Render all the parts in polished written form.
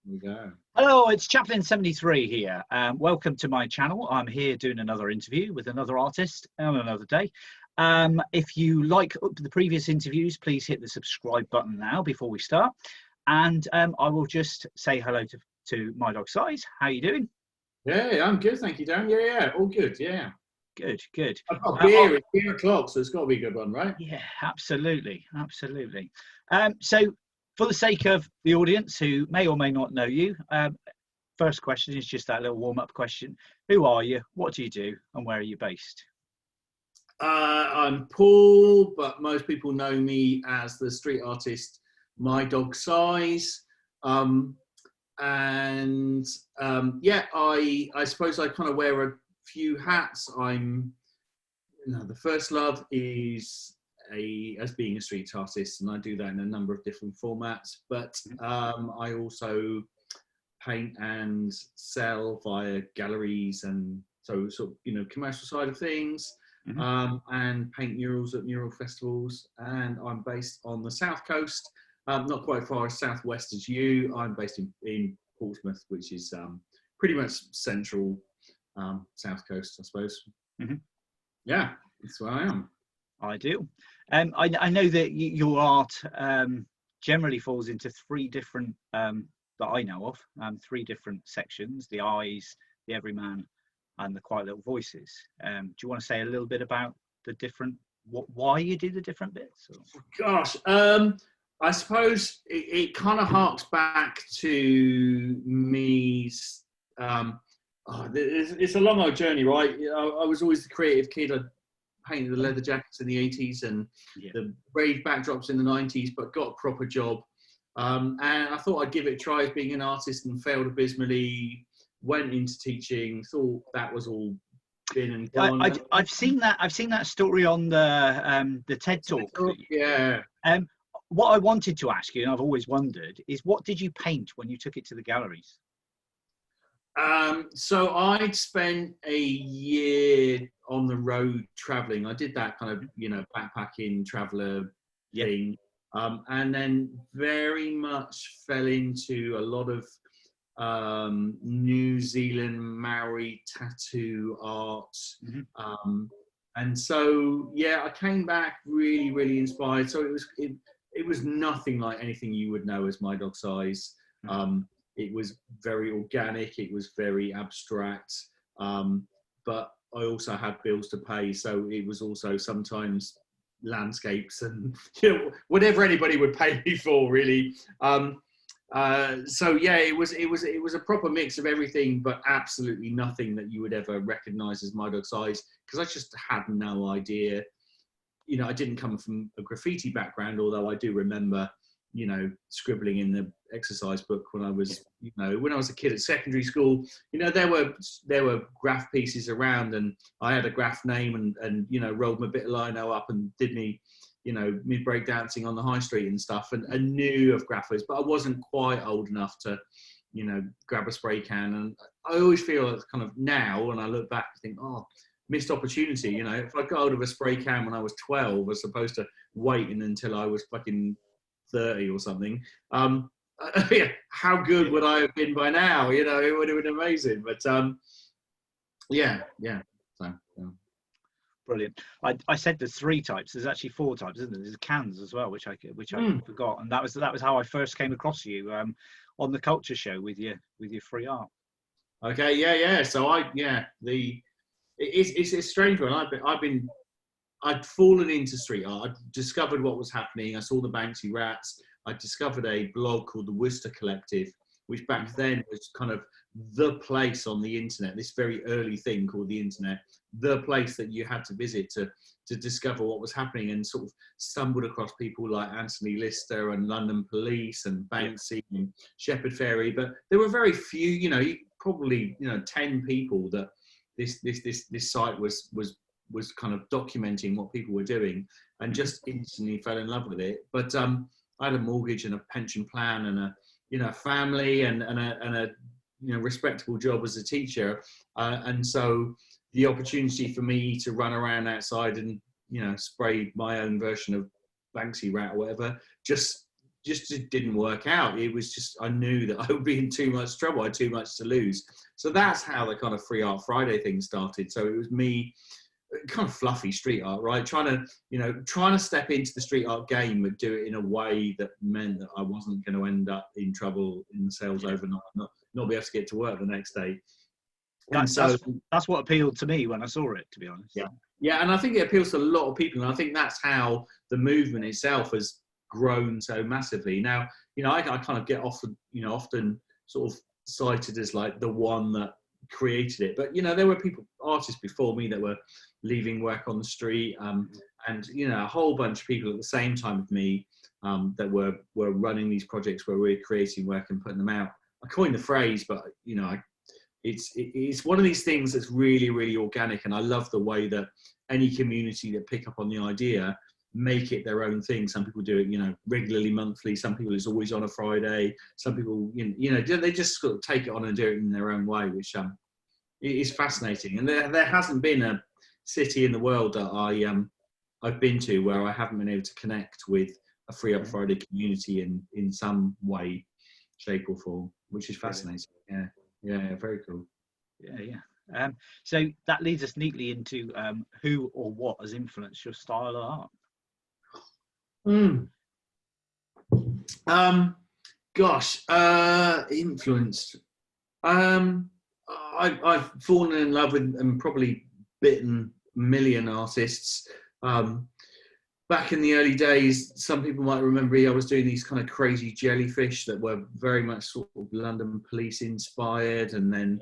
We go. Hello, it's Chaplin73 here. Welcome to my channel. I'm here doing another interview with another artist on another day. If you like the previous interviews, please hit the subscribe button now before we start. And I will just say hello to my dog Size. How you doing? Yeah, I'm good, thank you, Darren. Yeah, all good, yeah. Good, good. I've got beer, it's 3 o'clock, so it's got to be a good one, right? Yeah, absolutely, absolutely. So for the sake of the audience who may or may not know you, first question is just that little warm-up question. Who are you, what do you do, and where are you based? I'm Paul, but most people know me as the street artist My Dog Size. Yeah, I suppose I kind of wear a few hats. The first love is as being a street artist, and I do that in a number of different formats, but I also paint and sell via galleries, and so sort of, commercial side of things, and paint murals at mural festivals. And I'm based on the south coast, not quite as far as southwest as you. I'm based in Portsmouth, which is pretty much central south coast, I suppose. Yeah, that's where I am. Ideal. I know that your art generally falls into three different, that I know of, three different sections: the eyes, the everyman, and the quiet little voices. Do you want to say a little bit about the different, why you do the different bits? Or? Gosh, I suppose it kind of harks back to me. It's a long old journey, right? I was always the creative kid. I painted the leather jackets in the 80s and the rave backdrops in the 90s, but got a proper job. And I thought I'd give it a try as being an artist, and failed abysmally. Went into teaching, thought that was all been and gone. I've seen that story on the TED Talk. Yeah. What I wanted to ask you, and I've always wondered, is what did you paint when you took it to the galleries? So I'd spent a year on the road traveling. I did that kind of, backpacking traveler thing. And then very much fell into a lot of New Zealand Maori tattoo art. And so, I came back really, really inspired. So it was nothing like anything you would know as My Dog Size. It was very organic, it was very abstract, but I also had bills to pay, so it was also sometimes landscapes and whatever anybody would pay me for, really. It was a proper mix of everything, but absolutely nothing that you would ever recognise as My Dog Size, because I just had no idea. I didn't come from a graffiti background, although I do remember scribbling in the exercise book when I was, a kid at secondary school. There were graph pieces around, and I had a graph name, and rolled my bit of lino up and did me break dancing on the high street and stuff, and knew of graphers, but I wasn't quite old enough to, grab a spray can. And I always feel it's kind of now, when I look back, I think, missed opportunity. If I got hold of a spray can when I was 12, as opposed to waiting until I was fucking 30 or something, how good would I have been by now? It would have been amazing. But so brilliant. I said there's 3 types. There's actually 4 types, isn't there? There's cans as well, which I forgot, and that was how I first came across you on the Culture Show with your free art. Okay, so it's a strange one. I'd fallen into street art. I discovered what was happening. I saw the Banksy rats. I discovered a blog called the Worcester Collective, which back then was kind of the place on the internet, this very early thing called the internet, the place that you had to visit to discover what was happening, and sort of stumbled across people like Anthony Lister and London Police and Banksy and Shepherd Ferry. But there were very few, probably 10 people that this site was kind of documenting what people were doing, and just instantly fell in love with it. But I had a mortgage and a pension plan and a family and a respectable job as a teacher, and so the opportunity for me to run around outside and spray my own version of Banksy rat or whatever just just didn't work out. It was just, I knew that I would be in too much trouble. I had too much to lose. So that's how the kind of Free Art Friday thing started. So it was me, kind of fluffy street art, right? Trying to step into the street art game, but do it in a way that meant that I wasn't going to end up in trouble in the sales overnight, not be able to get to work the next day. And that's what appealed to me when I saw it, to be honest. Yeah, and I think it appeals to a lot of people, and I think that's how the movement itself has grown so massively. Now, I kind of get often sort of cited as like the one that created it, but there were artists before me that were leaving work on the street, and a whole bunch of people at the same time with me that were running these projects where we're creating work and putting them out. I coined the phrase, but it's one of these things that's really, really organic, and I love the way that any community that pick up on the idea make it their own thing. Some people do it regularly, monthly. Some people it's always on a Friday. Some people they just sort of take it on and do it in their own way, which is fascinating. And there hasn't been a city in the world that I've been to where I haven't been able to connect with a Free Art Friday community in some way, shape or form, which is fascinating. Yeah, very cool. Yeah. So that leads us neatly into who or what has influenced your style of art. Influenced. I've fallen in love with and probably bitten a million artists. Back in the early days, some people might remember I was doing these kind of crazy jellyfish that were very much sort of London Police inspired, and then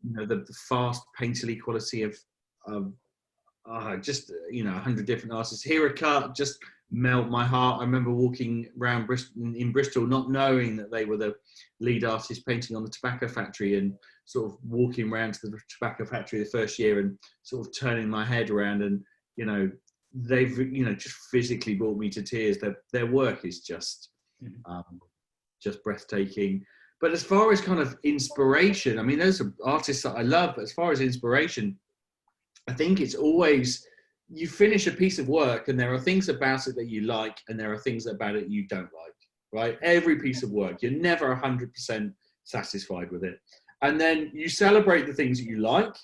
the fast painterly quality of just 100 different artists. Here a cut just melt my heart. I remember walking around in Bristol not knowing that they were the lead artist painting on the Tobacco Factory, and sort of walking around to the Tobacco Factory the first year and sort of turning my head around, and they've just physically brought me to tears. Their work is just breathtaking. But as far as kind of inspiration, I mean, those are artists that I love, but as far as inspiration, I think it's always, you finish a piece of work and there are things about it that you like, and there are things about it you don't like, right? Every piece of work, you're never 100% satisfied with it. And then you celebrate the things that you like,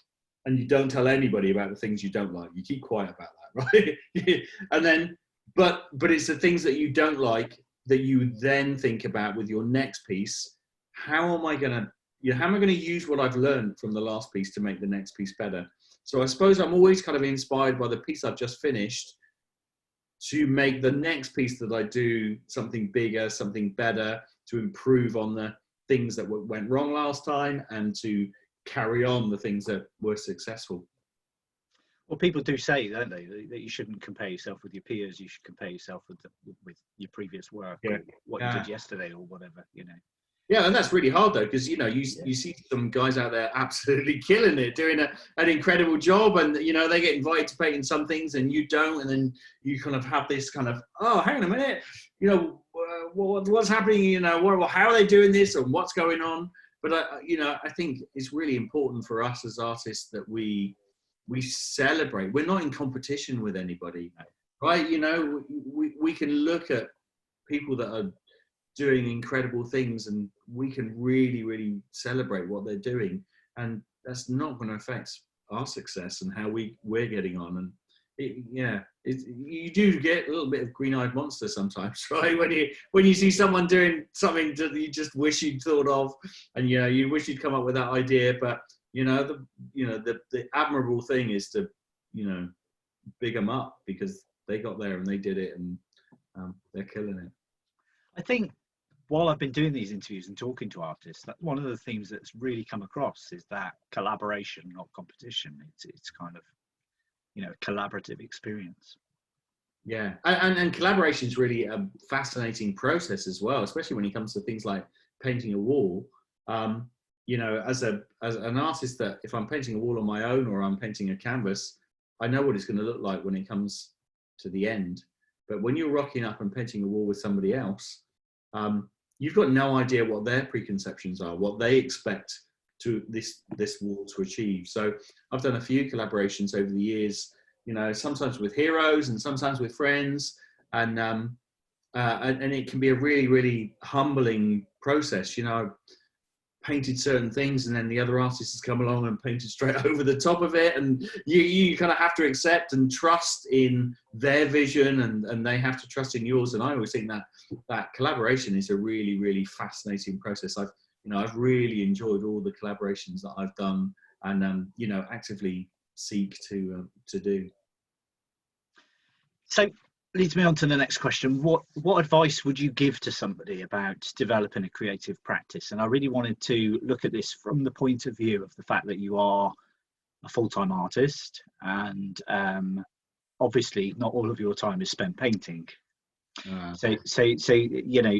and you don't tell anybody about the things you don't like. You keep quiet about that, right? And then, but it's the things that you don't like that you then think about with your next piece. How am I going to use what I've learned from the last piece to make the next piece better? So I suppose I'm always kind of inspired by the piece I've just finished to make the next piece that I do something bigger, something better, to improve on the things that went wrong last time, and to carry on the things that were successful. Well, people do say, don't they, that you shouldn't compare yourself with your peers. You should compare yourself with your previous work, or what you did yesterday, or whatever, Yeah, and that's really hard though, because you see some guys out there absolutely killing it, doing an incredible job, and they get invited to paint in some things and you don't, and then you kind of have this kind of, oh, hang on a minute, what's happening? How are they doing this, and what's going on? But I think it's really important for us as artists that we celebrate. We're not in competition with anybody, right? We can look at people that are doing incredible things, and we can really, really celebrate what they're doing, and that's not going to affect our success and how we're getting on. And you do get a little bit of green-eyed monster sometimes, right? When you see someone doing something that you just wish you'd thought of, and you wish you'd come up with that idea. But the admirable thing is to big them up, because they got there and they did it, and they're killing it. I think while I've been doing these interviews and talking to artists, that one of the themes that's really come across is that collaboration, not competition. It's kind of a collaborative experience. Yeah, and collaboration is really a fascinating process as well, especially when it comes to things like painting a wall. As an artist, that if I'm painting a wall on my own or I'm painting a canvas, I know what it's going to look like when it comes to the end. But when you're rocking up and painting a wall with somebody else, you've got no idea what their preconceptions are, what they expect to this wall to achieve. So I've done a few collaborations over the years, sometimes with heroes and sometimes with friends, and and it can be a really, really humbling process. You know, I've painted certain things and then the other artist has come along and painted straight over the top of it, and you kind of have to accept and trust in their vision, and they have to trust in yours. And I always think that collaboration is a really, really fascinating process. I've really enjoyed all the collaborations that I've done, and actively seek to do. So leads me on to the next question. What advice would you give to somebody about developing a creative practice? And I really wanted to look at this from the point of view of the fact that you are a full-time artist, and obviously not all of your time is spent painting. So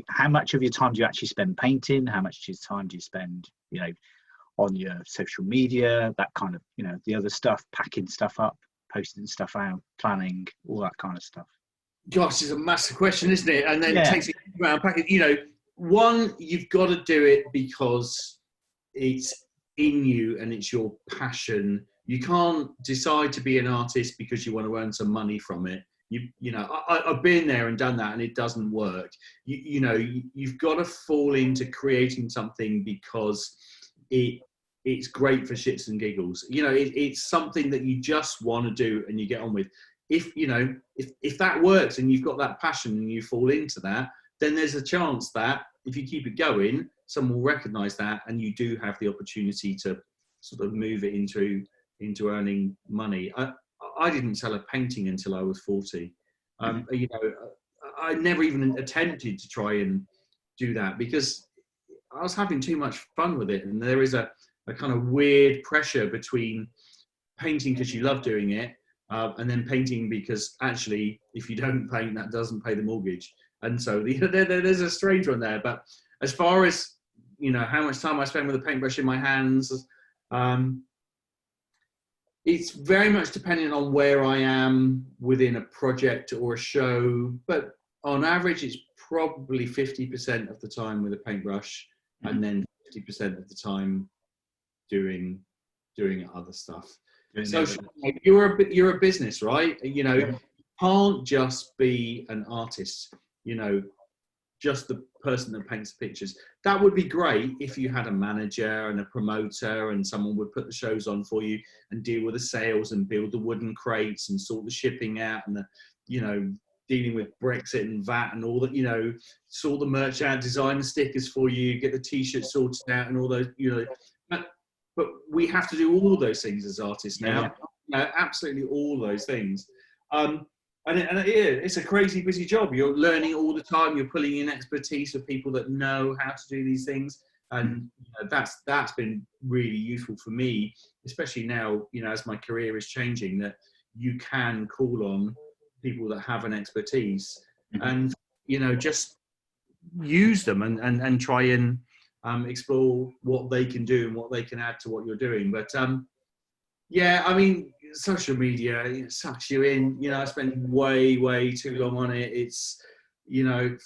how much of your time do you actually spend painting? How much of your time do you spend on your social media, that kind of the other stuff, packing stuff up, posting stuff out, planning, all that kind of stuff? Gosh, it's a massive question, isn't it? And then it takes it around packing. One, you've got to do it because it's in you and it's your passion. You can't decide to be an artist because you want to earn some money from it. I've been there and done that, and it doesn't work. You've got to fall into creating something because it's great for shits and giggles. It's something that you just want to do and you get on with. If that works and you've got that passion and you fall into that, then there's a chance that if you keep it going, someone will recognize that, and you do have the opportunity to sort of move it into earning money. I didn't sell a painting until I was 40. I never even attempted to try and do that because I was having too much fun with it. And there is a kind of weird pressure between painting because you love doing it, and then painting because actually, if you don't paint, that doesn't pay the mortgage. And so there's a strange one there. But as far as, how much time I spend with a paintbrush in my hands, it's very much dependent on where I am within a project or a show. But on average, it's probably 50% of the time with a paintbrush, and then 50% of the time doing other stuff. So you're a business, right? You can't just be an artist, just the person that paints the pictures. That would be great if you had a manager and a promoter and someone would put the shows on for you and deal with the sales and build the wooden crates and sort the shipping out and dealing with Brexit and VAT and all that, sort the merch out, design the stickers for you, get the t-shirts sorted out and all those, but we have to do all those things as artists now. Absolutely all those things. And it's a crazy busy job. You're learning all the time. You're pulling in expertise of people that know how to do these things. And that's been really useful for me, especially now, as my career is changing, that you can call on people that have an expertise and, just use them and try and explore what they can do and what they can add to what you're doing. But social media sucks you in. I spend way too long on it. It's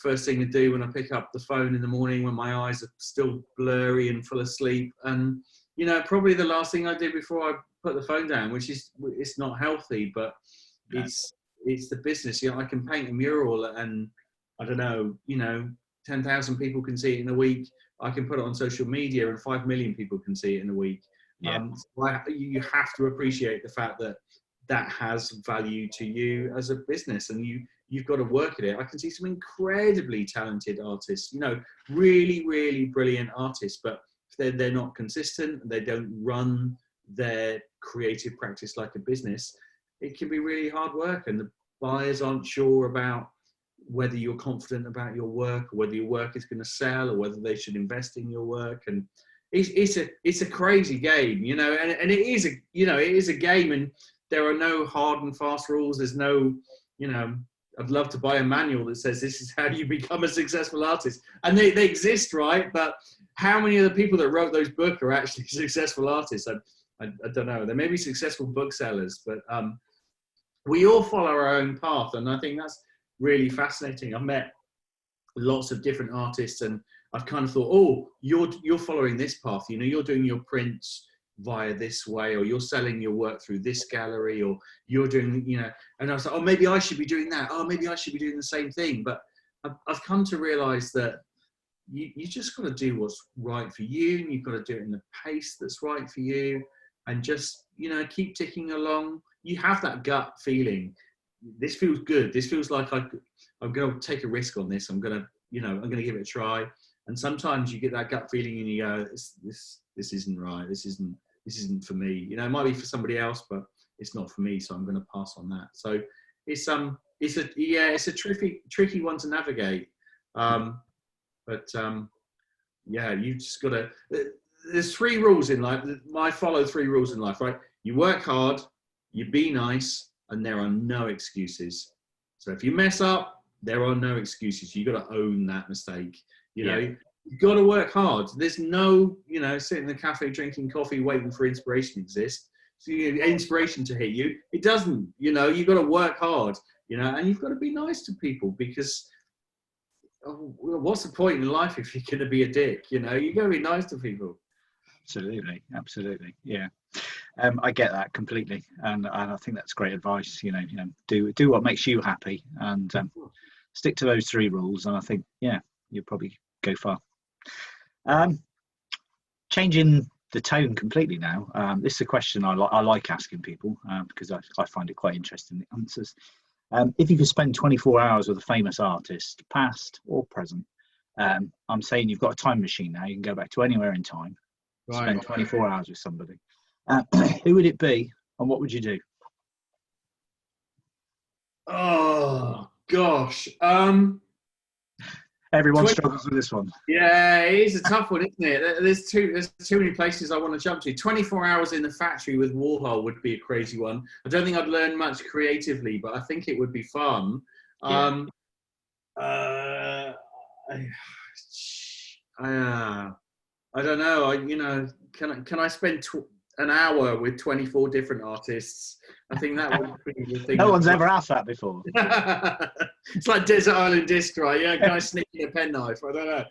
first thing to do when I pick up the phone in the morning when my eyes are still blurry and full of sleep, and probably the last thing I do before I put the phone down, which is, it's not healthy, but it's the business. I can paint a mural and I don't know, 10,000 people can see it in a week. I can put it on social media and 5 million people can see it in a week. You have to appreciate the fact that has value to you as a business, and you've got to work at it. I can see some incredibly talented artists, really, really brilliant artists, but if they're not consistent, they don't run their creative practice like a business, it can be really hard work, and the buyers aren't sure about whether you're confident about your work or whether your work is going to sell or whether they should invest in your work. And it's a crazy game, and it is a game, and there are no hard and fast rules. There's no, I'd love to buy a manual that says this is how you become a successful artist, and they exist, right? But how many of the people that wrote those books are actually successful artists? I don't know. They may be successful booksellers, but we all follow our own path, and I think that's really fascinating. I've met lots of different artists, and I've kind of thought, oh, you're following this path. You're doing your prints via this way, or you're selling your work through this gallery, or you're doing, and I was like, oh, maybe I should be doing that. Oh, maybe I should be doing the same thing. But I've come to realise that you just got to do what's right for you, and you've got to do it in the pace that's right for you, and just, you know, keep ticking along. You have that gut feeling. This feels good. This feels like I'm going to take a risk on this. I'm going to give it a try. And sometimes you get that gut feeling and you go, this isn't right. This isn't for me. You know, it might be for somebody else, but it's not for me. So I'm going to pass on that. So it's a tricky one to navigate. You just got to, there's 3 rules in life. I follow 3 rules in life, right? You work hard, you be nice, and there are no excuses. So if you mess up, there are no excuses. You got to own that mistake. You know, you've got to work hard. There's no, you know, sitting in the cafe drinking coffee waiting for inspiration to exist. So inspiration to hit you, it doesn't. You know, you've got to work hard. You know, and you've got to be nice to people, because what's the point in life if you're going to be a dick? You know, you got to be nice to people. Absolutely, yeah. I get that completely, and I think that's great advice. You know, do what makes you happy, and stick to those 3 rules, and I think, you'll probably go far. Changing the tone completely now. This is a question I like asking people, because I find it quite interesting, the answers. If you could spend 24 hours with a famous artist, past or present, I'm saying you've got a time machine now. You can go back to anywhere in time, spend 24 hours with somebody. Who would it be, and what would you do? Oh gosh, everyone struggles with this one. Yeah, it is a tough one, isn't it? There's too many places I want to jump to. 24 hours in the factory with Warhol would be a crazy one. I don't think I'd learn much creatively, but I think it would be fun. Yeah. I don't know. Can I spend an hour with 24 different artists? I think that would be the thing. No one's ever asked that before. It's like Desert Island Disc, right? Yeah, can I sneak in a penknife? I don't know.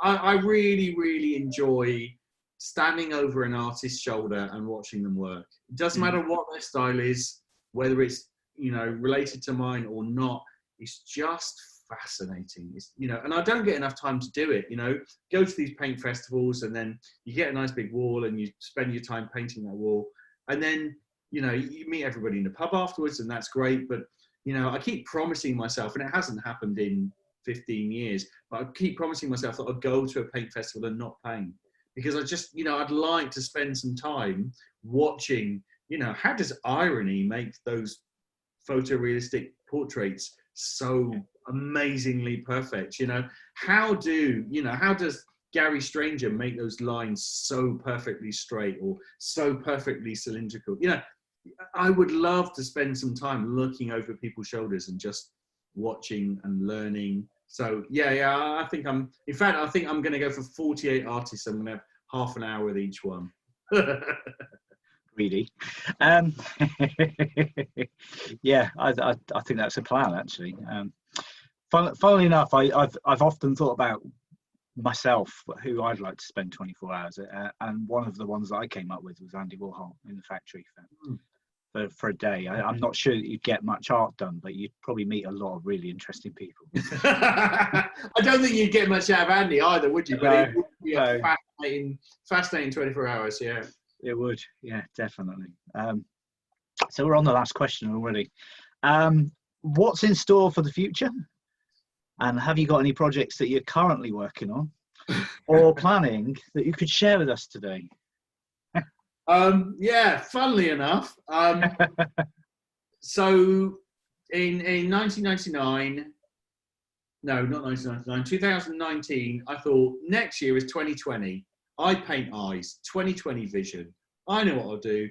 I really, really enjoy standing over an artist's shoulder and watching them work. It doesn't matter what their style is, whether it's, you know, related to mine or not. It's just fascinating. It's, you know, and I don't get enough time to do it. You know, go to these paint festivals, and then you get a nice big wall, and you spend your time painting that wall, and then, you know, you meet everybody in the pub afterwards, and that's great. But, you know, I keep promising myself, and it hasn't happened in 15 years, but I keep promising myself that I'll go to a paint festival and not paint, because I just, you know, I'd like to spend some time watching, you know, how does irony make those photorealistic portraits so amazingly perfect? You know, how does Gary Stranger make those lines so perfectly straight or so perfectly cylindrical? You know, I would love to spend some time looking over people's shoulders and just watching and learning. So I think I'm going to go for 48 artists. I'm going to have half an hour with each one. Really? Yeah, I think that's a plan, actually. Funnily enough, I've often thought about myself, who I'd like to spend 24 hours at, and one of the ones that I came up with was Andy Warhol in the factory for a day. I'm not sure that you'd get much art done, but you'd probably meet a lot of really interesting people. I don't think you'd get much out of Andy either, would you? But it would be a fascinating 24 hours, yeah. It would, yeah, definitely. So we're on the last question already. What's in store for the future? And have you got any projects that you're currently working on or planning that you could share with us today? Funnily enough, so in 1999, no, not 1999, 2019, I thought next year is 2020. I paint eyes, 2020 vision. I know what I'll do.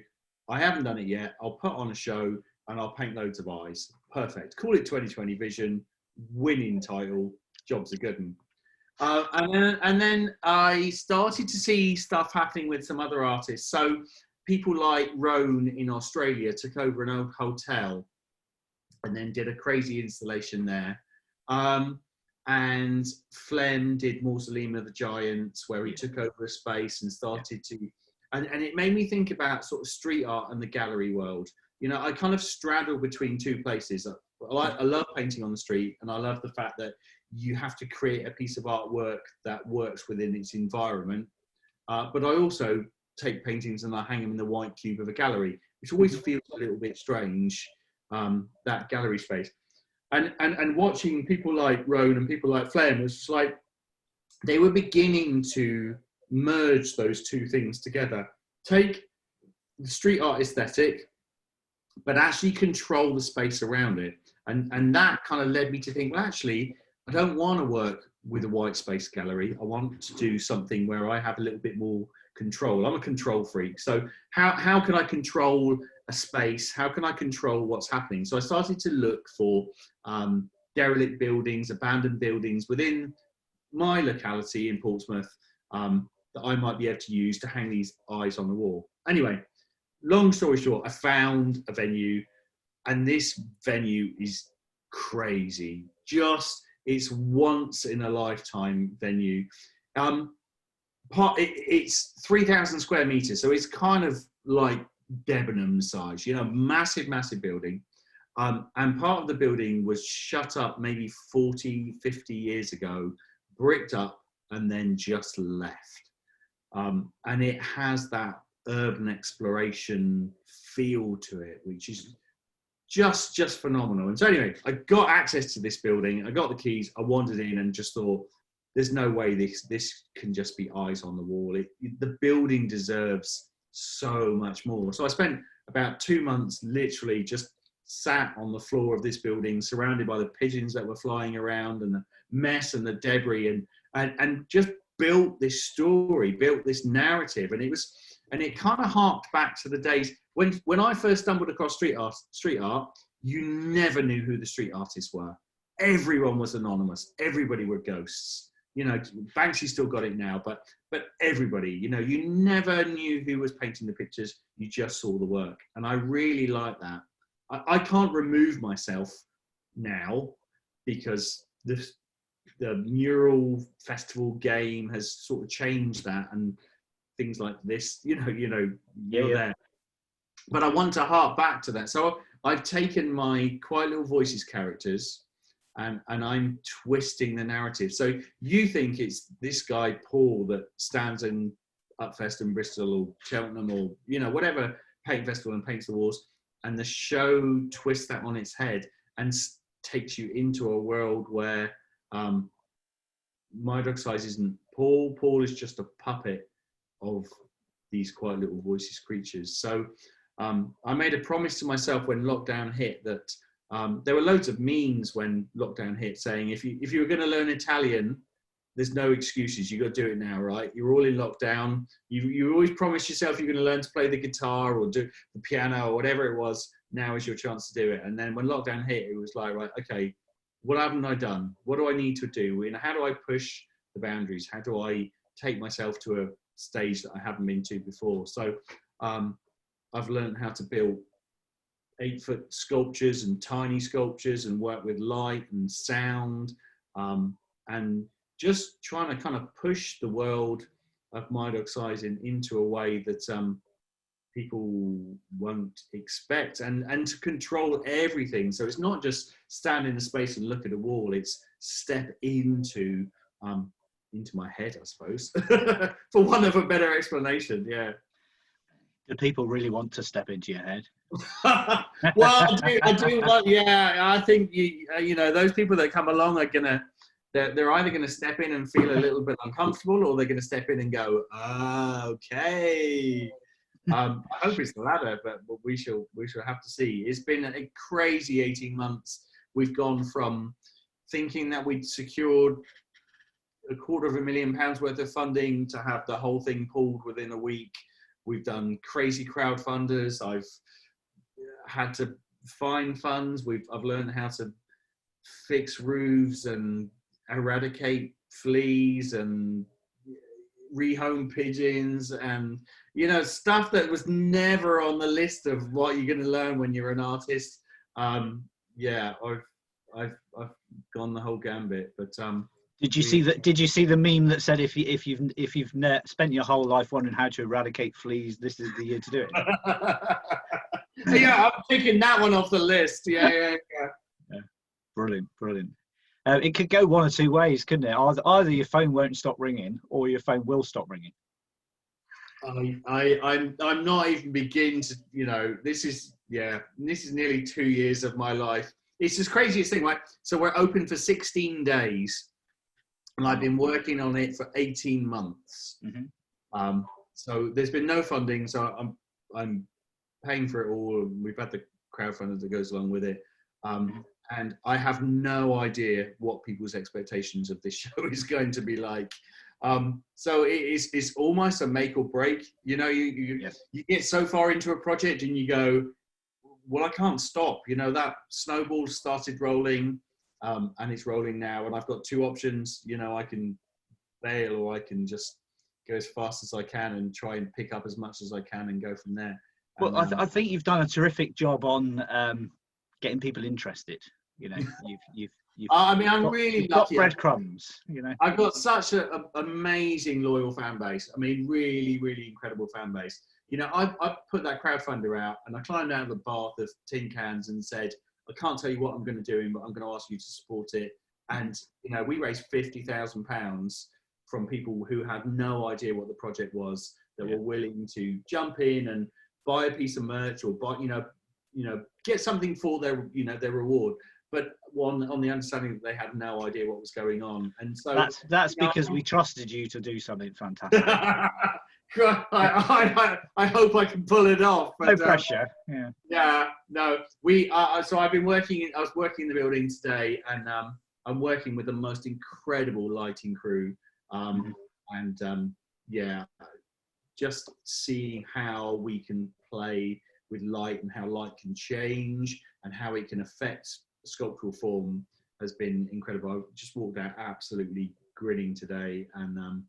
I haven't done it yet. I'll put on a show and I'll paint loads of eyes. Perfect. Call it 2020 vision. Winning title. Job's a good one. And then I started to see stuff happening with some other artists. So people like Roan in Australia took over an old hotel and then did a crazy installation there. And Flem did Mausoleum of the Giants, where he took over a space and started to, and it made me think about sort of street art and the gallery world. You know, I kind of straddle between two places. I love painting on the street, and I love the fact that you have to create a piece of artwork that works within its environment. But I also take paintings and I hang them in the white cube of a gallery, which always feels a little bit strange, that gallery space. And watching people like Roan and people like Fleas was like, they were beginning to merge those two things together. Take the street art aesthetic, but actually control the space around it. And that kind of led me to think, well, actually, I don't want to work with a white space gallery. I want to do something where I have a little bit more control. I'm a control freak. So how can I control a space? How can I control what's happening? So I started to look for derelict buildings, abandoned buildings within my locality in Portsmouth that I might be able to use to hang these eyes on the wall. Anyway, long story short, I found a venue, and this venue is crazy. It's once in a lifetime venue. It's 3,000 square meters, so it's kind of like Debenham size, massive, massive building. And part of the building was shut up maybe 40, 50 years ago, bricked up, and then just left. And it has that urban exploration feel to it, which is just phenomenal. And so anyway, I got access to this building, I got the keys, I wandered in and just thought, there's no way this can just be eyes on the wall. The building deserves so much more. So I spent about 2 months literally just sat on the floor of this building, surrounded by the pigeons that were flying around and the mess and the debris, and just built this story, built this narrative. And it kind of harked back to the days when I first stumbled across street art, you never knew who the street artists were. Everyone was anonymous. Everybody were ghosts. Banksy still got it now, but everybody, you never knew who was painting the pictures. You just saw the work. And I really like that. I can't remove myself now because the mural festival game has sort of changed that, and things like this, you're there. But I want to hark back to that. So I've taken my Quiet Little Voices characters and I'm twisting the narrative. So you think it's this guy, Paul, that stands in Upfest in Bristol or Cheltenham or, whatever paint festival and paints the walls. And the show twists that on its head and takes you into a world where My Dog Size isn't Paul. Paul is just a puppet of these Quiet Little Voices creatures. So I made a promise to myself when lockdown hit that there were loads of memes when lockdown hit saying, if you were going to learn Italian, there's no excuses. You got to do it now, right? You're all in lockdown. You always promised yourself you're going to learn to play the guitar or do the piano or whatever it was. Now is your chance to do it. And then when lockdown hit, it was like, right, okay, what haven't I done? What do I need to do? And how do I push the boundaries? How do I take myself to a stage that I haven't been to before? So I've learned how to build 8-foot sculptures and tiny sculptures and work with light and sound, and just trying to kind of push the world of My Dog Size into a way that people won't expect, and to control everything. So it's not just stand in a space and look at a wall, it's step into my head, I suppose, for want of a better explanation. Yeah. Do people really want to step into your head? Well, I do. Yeah, I think those people that come along are they're either gonna step in and feel a little bit uncomfortable, or they're gonna step in and go, okay. I hope it's the latter, but we shall have to see. It's been a crazy 18 months. We've gone from thinking that we'd secured £250,000 worth of funding to have the whole thing pulled within a week. We've done crazy crowdfunders. I've had to find funds. I've learned how to fix roofs and eradicate fleas and rehome pigeons and stuff that was never on the list of what you're going to learn when you're an artist. Yeah, I've gone the whole gambit. But did you see the meme that said if you've spent your whole life wondering how to eradicate fleas, this is the year to do it? Yeah, I'm taking that one off the list. Yeah. Brilliant, brilliant. It could go one or two ways, couldn't it? Either your phone won't stop ringing, or your phone will stop ringing. I'm not even begin to, this is nearly 2 years of my life. It's the craziest thing, right? So we're open for 16 days, and I've been working on it for 18 months. Mm-hmm. So there's been no funding, so I'm paying for it all. We've had the crowdfunding that goes along with it. And I have no idea what people's expectations of this show is going to be like. So it's almost a make or break. You get so far into a project and you go, well, I can't stop. That snowball started rolling, and it's rolling now. And I've got two options. I can bail, or I can just go as fast as I can and try and pick up as much as I can and go from there. Well, I think you've done a terrific job on getting people interested. You've I'm really lucky. Got breadcrumbs. I've got such an amazing loyal fan base. Really, really incredible fan base. I put that crowdfunder out, and I climbed out of the bath of tin cans and said, I can't tell you what I'm going to do, but I'm going to ask you to support it. And we raised £50,000 from people who had no idea what the project was, that were willing to jump in and buy a piece of merch, or buy, get something for their reward, but on the understanding that they had no idea what was going on. And so that's because we trusted you to do something fantastic. I hope I can pull it off. But, no pressure. No. So I was working in the building today, and I'm working with the most incredible lighting crew. Just seeing how we can play with light and how light can change and how it can affect sculptural form has been incredible. I just walked out absolutely grinning today, and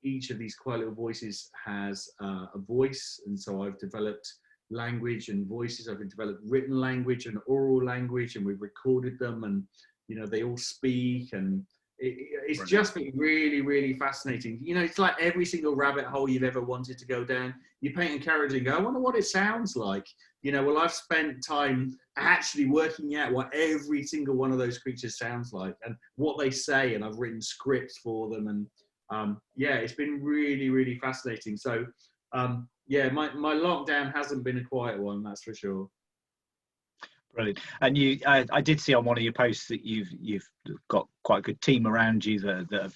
each of these quiet little voices has a voice, and so I've developed language and voices. I've developed written language and oral language, and we've recorded them, and they all speak, and it's just been really, really fascinating. It's like every single rabbit hole you've ever wanted to go down. You paint a character and go, I wonder what it sounds like. Well, I've spent time actually working out what every single one of those creatures sounds like and what they say, and I've written scripts for them, and it's been really, really fascinating. So my lockdown hasn't been a quiet one, that's for sure. Brilliant. And I did see on one of your posts that you've got quite a good team around you that have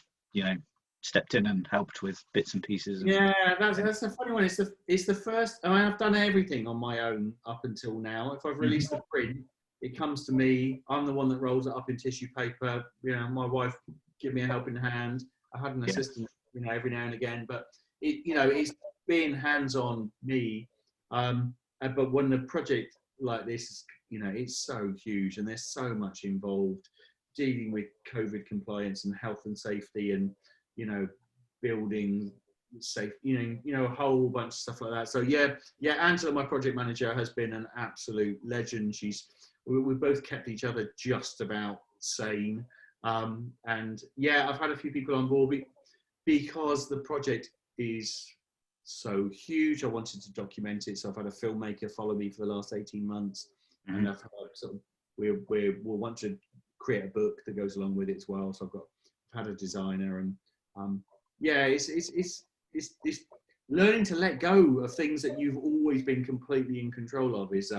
stepped in and helped with bits and pieces. That's a funny one. It's the first. I've done everything on my own up until now. If I've released a print, it comes to me. I'm the one that rolls it up in tissue paper. My wife give me a helping hand. I had an assistant, every now and again, but it's being hands-on me. But when the project like this is, it's so huge and there's so much involved, dealing with COVID compliance and health and safety, and building safe, a whole bunch of stuff like that. So Angela, my project manager, has been an absolute legend. We've both kept each other just about sane. I've had a few people on board because the project is so huge. I wanted to document it, so I've had a filmmaker follow me for the last 18 months, and I've had we'll want to create a book that goes along with it as well. So I've had a designer, and it's learning to let go of things that you've always been completely in control of is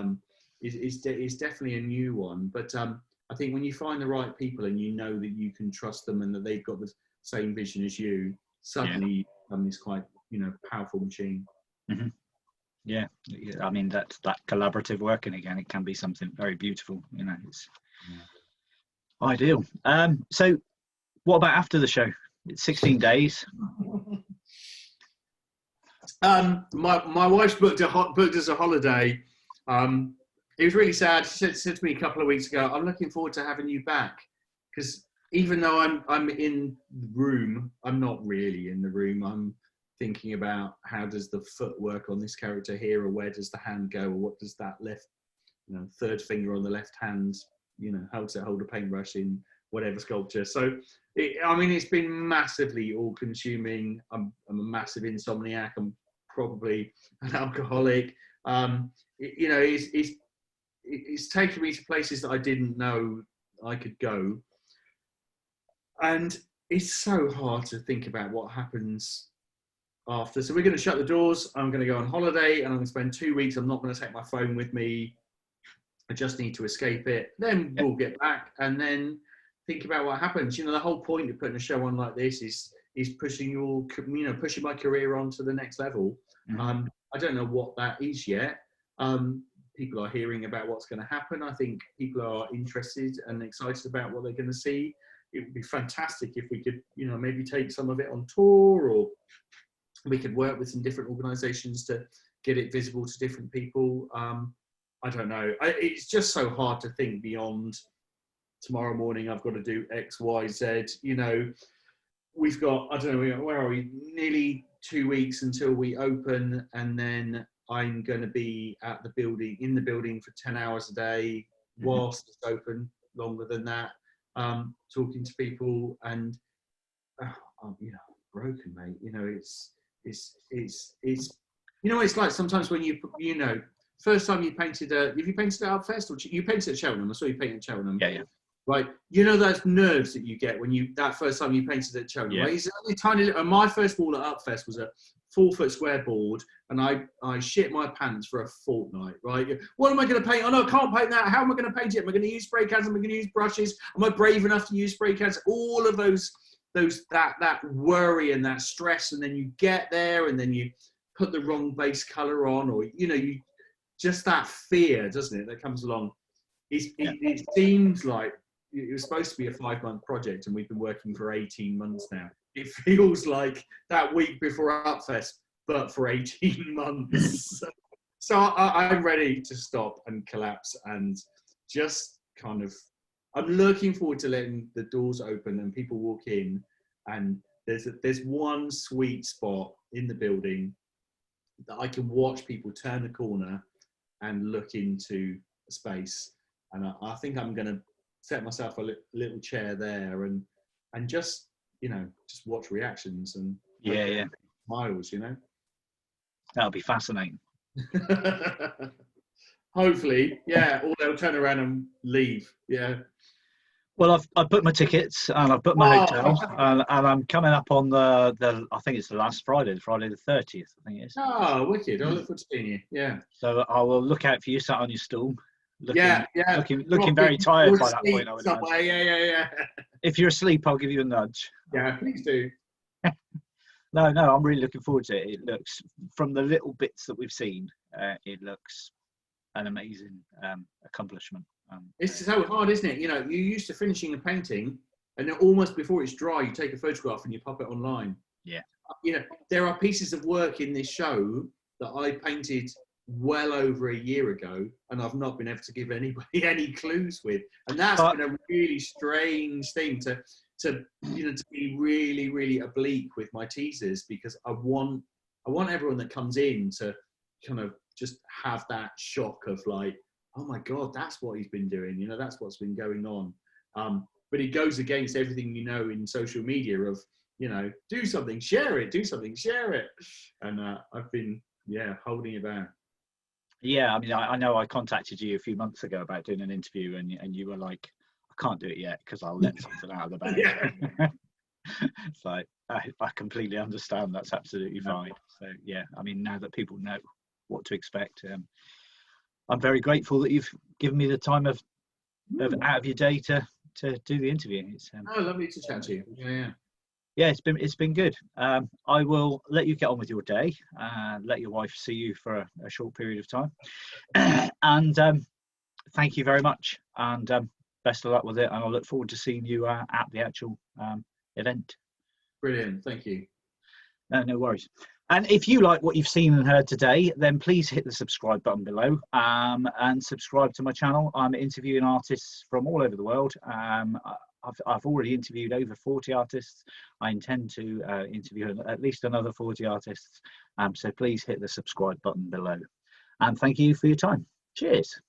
definitely a new one. But I think when you find the right people and that you can trust them and that they've got the same vision as you, suddenly you become this quite powerful machine. Mm-hmm. Yeah, I mean that collaborative working again, it can be something very beautiful. It's ideal. So what about after the show? It's 16 days. My wife's booked us a holiday. It was really sad. She said to me a couple of weeks ago, I'm looking forward to having you back, because even though I'm in the room, I'm not really in the room. I'm thinking about how does the foot work on this character here, or where does the hand go, or what does that left, third finger on the left hand, how to hold a paintbrush in whatever sculpture. So, it's been massively all-consuming. I'm a massive insomniac. I'm probably an alcoholic. It's it's taken me to places that I didn't know I could go. And it's so hard to think about what happens after. So we're going to shut the doors. I'm going to go on holiday and I'm going to spend 2 weeks. I'm not going to take my phone with me. I just need to escape it. Then we'll get back and then think about what happens. You know, the whole point of putting a show on like this is pushing pushing my career on to the next level. Mm-hmm. I don't know what that is yet. People are hearing about what's going to happen. I think people are interested and excited about what they're going to see. It would be fantastic if we could, you know, maybe take some of it on tour, or we could work with some different organisations to get it visible to different people. I don't know. It's just so hard to think beyond tomorrow morning. I've got to do X, Y, Z. You know, we've got, I don't know, where are we? Nearly 2 weeks until we open, and then I'm going to be in the building for 10 hours a day whilst it's open, longer than that, talking to people, and you know, broken, mate. You know, it's you know what it's like sometimes when you know, first time you painted have you painted at Upfest, or you painted at Cheltenham? I saw you paint at Cheltenham. Yeah. Right, you know those nerves that you get when that first time you painted at Cheltenham. Right? It's only tiny. And my first wall at Upfest was a 4-foot square board, and I shit my pants for a fortnight. Right, what am I going to paint? Oh no, I can't paint that. How am I going to paint it? Am I going to use spray cans? Am I going to use brushes? Am I brave enough to use spray cans? All of that worry and that stress, and then you get there, and then you put the wrong base color on, or you know, you just that fear, doesn't it, that comes along. It seems like it was supposed to be a 5-month project, and we've been working for 18 months now. It feels like that week before Upfest, but for 18 months. So I'm ready to stop and collapse and just kind of, I'm looking forward to letting the doors open and people walk in, and there's one sweet spot in the building that I can watch people turn the corner and look into a space. And I think I'm going to set myself a little chair there and just, you know, just watch reactions and smiles, you know. That'll be fascinating. Hopefully, yeah, or they'll turn around and leave. Yeah. Well, I've booked my tickets and I've booked my hotel, and I'm coming up on the I think it's the last Friday, Friday the 30th, I think it is. Oh, wicked! I look forward to seeing you. Yeah. So I will look out for you, sat on your stool. Looking Probably very tired by that point, I would imagine. Yeah. If you're asleep, I'll give you a nudge. Yeah, please do. No, I'm really looking forward to it. It looks, from the little bits that we've seen, it looks an amazing accomplishment. It's so hard, isn't it? You know, you're used to finishing a painting, and then almost before it's dry, you take a photograph and you pop it online. Yeah. You know, there are pieces of work in this show that I painted well over a year ago, and I've not been able to give anybody any clues with, and that's been a really strange thing to be really, really oblique with my teasers, because I want everyone that comes in to kind of just have that shock of like, oh my God, that's what he's been doing, you know, that's what's been going on. But it goes against everything, you know, in social media of, you know, do something, share it, and I've been holding it back. Yeah, I mean, I know I contacted you a few months ago about doing an interview, and you were like, I can't do it yet because I'll let something out of the bag. Yeah. It's like, I completely understand. That's absolutely fine. So, yeah, I mean, now that people know what to expect, I'm very grateful that you've given me the time of out of your day to do the interview. It's lovely to chat to you. Yeah, it's been good. I will let you get on with your day, let your wife see you for a short period of time, and thank you very much, and best of luck with it, and I look forward to seeing you at the actual event. Brilliant, thank you. No worries. And if you like what you've seen and heard today, then please hit the subscribe button below, and subscribe to my channel. I'm interviewing artists from all over the world. I've already interviewed over 40 artists. I intend to interview at least another 40 artists. So please hit the subscribe button below. And thank you for your time. Cheers.